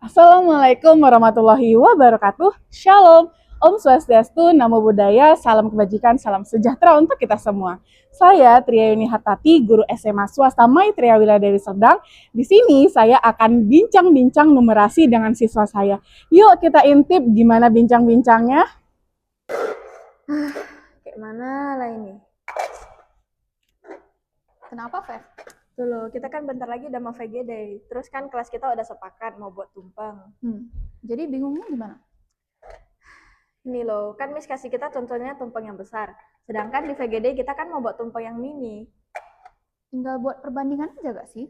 Assalamualaikum warahmatullahi wabarakatuh. Shalom, Om Swastiastu, Namo Buddhaya, salam kebajikan, salam sejahtera untuk kita semua. Saya Triayuni Hartati, guru SMA swasta Maitreya Wilayah Dewi Serdang. Di sini saya akan bincang-bincang numerasi dengan siswa saya. Yuk kita intip gimana bincang-bincangnya. Kayak mana lah ini? Kenapa, Fev? Tuh loh, kita kan bentar lagi udah mau VGD. Terus kan kelas kita udah sepakat mau buat tumpeng. Jadi bingungnya gimana? Ini loh, kan Miss kasih kita contohnya tumpeng yang besar. Sedangkan di VGD kita kan mau buat tumpeng yang mini. Tinggal buat perbandingan aja gak sih?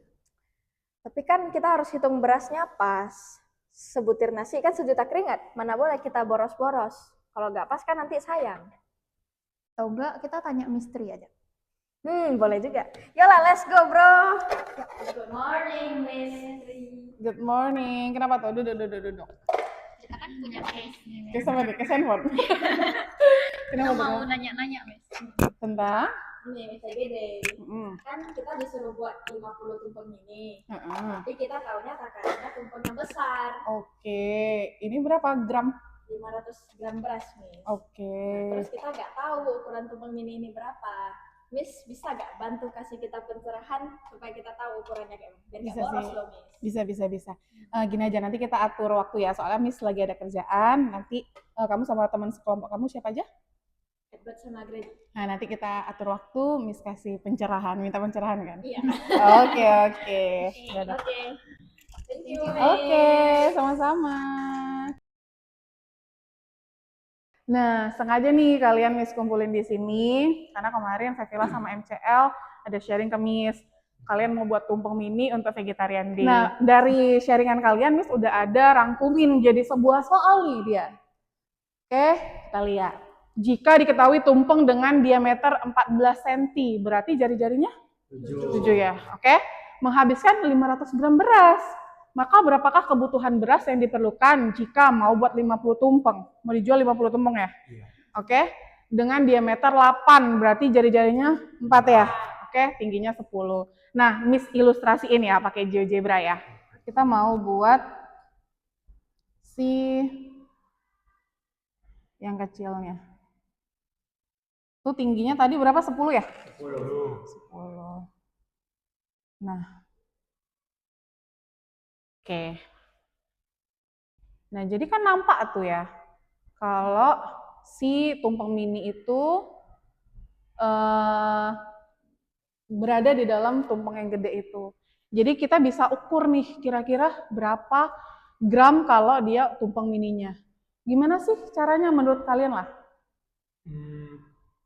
Tapi kan kita harus hitung berasnya pas. Sebutir nasi kan sejuta keringat. Mana boleh kita boros-boros. Kalau nggak pas kan nanti sayang. Atau enggak, kita tanya misteri aja. Boleh juga. Yolah, let's go, bro. Good morning, Miss Tri. Good morning. Kenapa tuh? Duduk. Kita kan punya case nih, Miss. Oke, sama deh, ke handphone. Kita Kenapa mau tuh? nanya-nanya, Miss. Tentang? Ini Miss VGD. Kan kita disuruh buat 50 tumpeng mini. Tapi kita taunya takarannya tumpeng yang besar. Oke, ini berapa gram? 500 gram beras, Miss. Oke. Terus kita nggak tahu ukuran tumpeng mini ini berapa. Miss bisa nggak bantu kasih kita pencerahan supaya kita tahu ukurannya kayak mana? Biar nggak Bisa boros sih. loh, Miss. Bisa. Gini aja, nanti kita atur waktu ya. Soalnya Miss lagi ada kerjaan. Nanti kamu sama teman sekelompok kamu siapa aja? Edward sama Grady. Nah, nanti kita atur waktu. Miss kasih pencerahan, minta pencerahan kan? Iya. Oke. Dadah. Oke. Thank you, Miss. Oke, sama-sama. Nah, sengaja nih kalian Miss kumpulin di sini karena kemarin Vevila sama MCL ada sharing ke Miss. Kalian mau buat tumpeng mini untuk vegetarian day. Nah, dari sharingan kalian Miss udah ada rangkumin jadi sebuah soal nih dia. Oke, kita lihat. Jika diketahui tumpeng dengan diameter 14 cm, berarti jari-jarinya 7 ya. Oke. Menghabiskan 500 gram beras. Maka berapakah kebutuhan beras yang diperlukan jika mau buat 50 tumpeng? Mau dijual 50 tumpeng ya? Iya. Oke. Dengan diameter 8, berarti jari-jarinya 4 ya? Oke, tingginya 10. Nah, Miss ilustrasiin ya pakai GeoGebra ya. Kita mau buat si yang kecilnya. Tuh tingginya tadi berapa? 10 ya? 10. Nah. Oke. Nah, jadi kan nampak tuh ya, kalau si tumpeng mini itu berada di dalam tumpeng yang gede itu. Jadi kita bisa ukur nih kira-kira berapa gram kalau dia tumpeng mininya. Gimana sih caranya menurut kalian lah?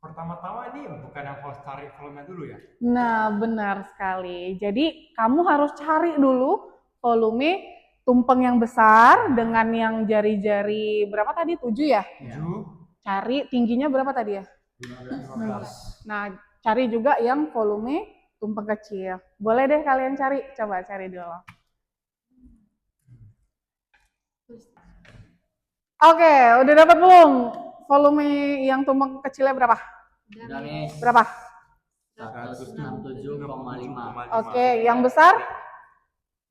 Pertama-tama ini bukan yang harus cari volume dulu ya? Nah, benar sekali. Jadi kamu harus cari dulu volume tumpeng yang besar dengan yang jari-jari berapa tadi? 7 ya? 7. Cari tingginya berapa tadi ya? 15. Nah, cari juga yang volume tumpeng kecil. Boleh deh kalian cari, coba cari dulu. Oke, udah dapat belum? Volume yang tumpeng kecilnya berapa? Udah, Miss. Berapa? 167,5. Oke, yang besar?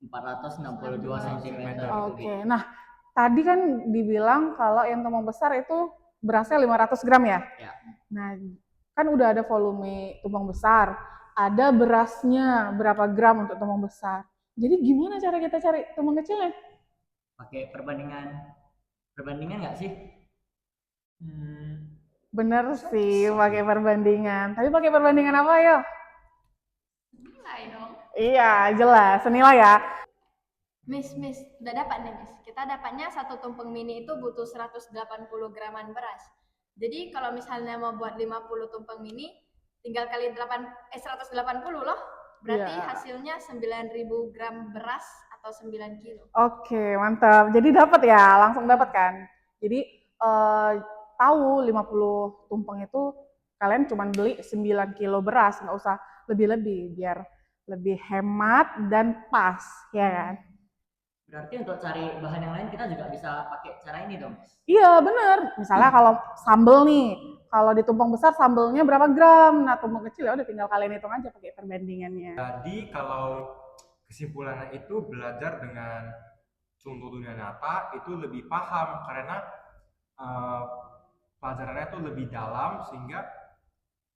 462 cm. Oke, nah tadi kan dibilang kalau yang tumpeng besar itu berasnya 500 gram ya? Ya. Nah, kan udah ada volume tumpeng besar, ada berasnya berapa gram untuk tumpeng besar. Jadi gimana cara kita cari tumpeng kecilnya? Pakai perbandingan nggak sih? Bener sih, pakai perbandingan. Tapi pakai perbandingan apa ya? Nilai dong. Iya, jelas. Senilai ya. Miss, udah dapat nih, Miss. Kita dapatnya satu tumpeng mini itu butuh 180 graman beras. Jadi kalau misalnya mau buat 50 tumpeng mini, tinggal kali 180 loh. Berarti Iya. hasilnya 9.000 gram beras atau 9 kilo. Oke, mantap. Jadi dapat ya, langsung dapat kan. Jadi tahu 50 tumpeng itu kalian cuma beli 9 kilo beras, nggak usah lebih-lebih biar lebih hemat dan pas, ya kan? Berarti untuk cari bahan yang lain kita juga bisa pakai cara ini dong, Miss. Iya, bener. Misalnya kalau sambel nih, kalau di tumpeng besar sambelnya berapa gram? Nah, tumpeng kecil ya udah tinggal kalian hitung aja pakai perbandingannya. Jadi kalau kesimpulannya itu belajar dengan contoh dunia nyata itu lebih paham karena eh, pelajarannya tuh lebih dalam sehingga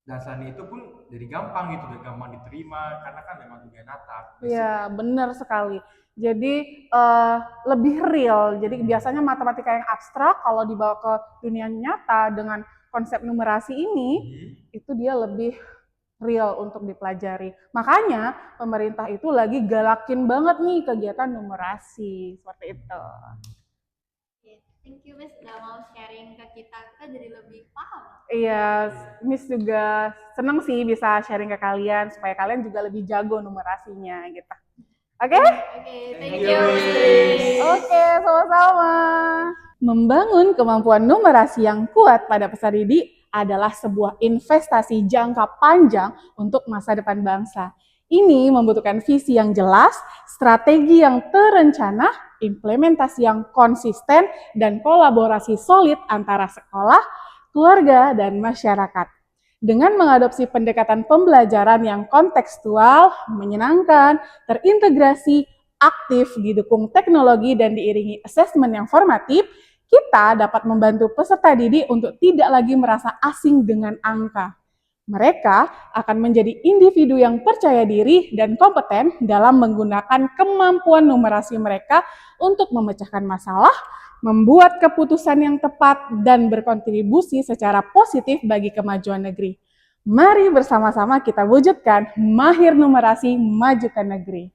dan selain itu pun jadi gampang gitu, jadi gampang diterima karena kan memang dunia nyata. Iya, benar sekali. Jadi lebih real. Jadi biasanya matematika yang abstrak kalau dibawa ke dunia nyata dengan konsep numerasi ini, itu dia lebih real untuk dipelajari. Makanya pemerintah itu lagi galakin banget nih kegiatan numerasi seperti itu. Oke, thank you Miss udah mau sharing ke kita jadi lebih paham. Iya, Miss juga seneng sih bisa sharing ke kalian supaya kalian juga lebih jago numerasinya gitu. Oke? Oke, thank you Miss. Oke, sama-sama. Membangun kemampuan numerasi yang kuat pada peserta didik adalah sebuah investasi jangka panjang untuk masa depan bangsa. Ini membutuhkan visi yang jelas, strategi yang terencana, implementasi yang konsisten, dan kolaborasi solid antara sekolah, keluarga, dan masyarakat. Dengan mengadopsi pendekatan pembelajaran yang kontekstual, menyenangkan, terintegrasi, aktif, didukung teknologi, dan diiringi asesmen yang formatif, kita dapat membantu peserta didik untuk tidak lagi merasa asing dengan angka. Mereka akan menjadi individu yang percaya diri dan kompeten dalam menggunakan kemampuan numerasi mereka untuk memecahkan masalah, membuat keputusan yang tepat, dan berkontribusi secara positif bagi kemajuan negeri. Mari bersama-sama kita wujudkan mahir numerasi majukan negeri.